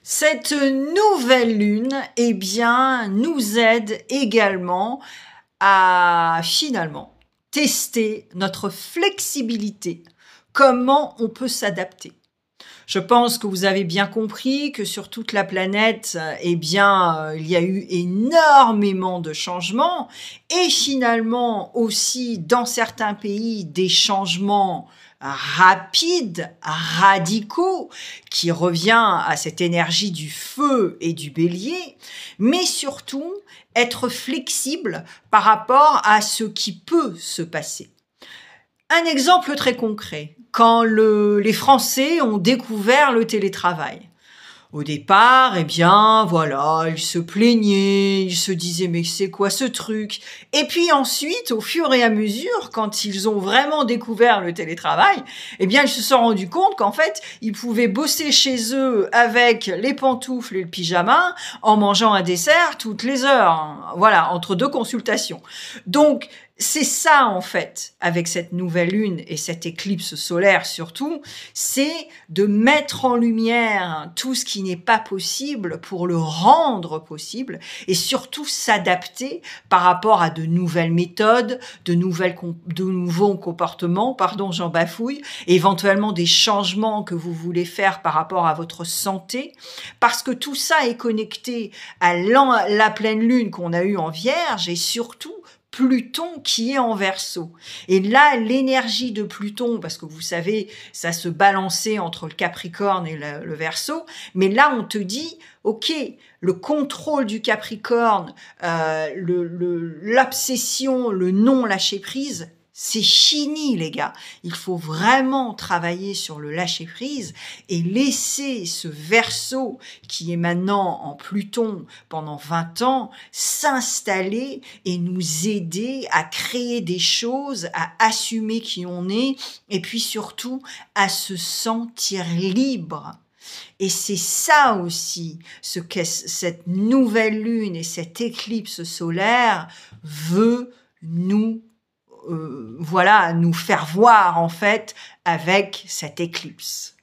Cette nouvelle lune, eh bien, nous aide également à finalement tester notre flexibilité. Comment on peut s'adapter? Je pense que vous avez bien compris que sur toute la planète, eh bien, il y a eu énormément de changements et finalement aussi dans certains pays des changements rapides, radicaux, qui revient à cette énergie du feu et du bélier, mais surtout être flexible par rapport à ce qui peut se passer. Un exemple très concret, quand les Français ont découvert le télétravail. Au départ, eh bien, voilà, ils se plaignaient, ils se disaient mais c'est quoi ce truc? Et puis ensuite, au fur et à mesure, quand ils ont vraiment découvert le télétravail, eh bien, ils se sont rendus compte qu'en fait, ils pouvaient bosser chez eux avec les pantoufles et le pyjama en mangeant un dessert toutes les heures. Hein. Voilà, entre deux consultations. Donc, c'est ça, en fait, avec cette nouvelle lune et cette éclipse solaire surtout, c'est de mettre en lumière tout ce qui n'est pas possible pour le rendre possible et surtout s'adapter par rapport à de nouvelles méthodes, de nouveaux comportements, pardon, j'en bafouille, et éventuellement des changements que vous voulez faire par rapport à votre santé, parce que tout ça est connecté à la pleine lune qu'on a eue en Vierge et surtout Pluton qui est en Verseau. Et là, l'énergie de Pluton, parce que vous savez, ça se balançait entre le Capricorne et le Verseau, mais là, on te dit, ok, le contrôle du Capricorne, l'obsession, le non-lâcher-prise, c'est fini, les gars. Il faut vraiment travailler sur le lâcher-prise et laisser ce Verseau, qui est maintenant en Pluton pendant 20 ans, s'installer et nous aider à créer des choses, à assumer qui on est et puis surtout à se sentir libre. Et c'est ça aussi ce que cette nouvelle lune et cette éclipse solaire veut nous voilà, nous faire voir en fait avec cette éclipse.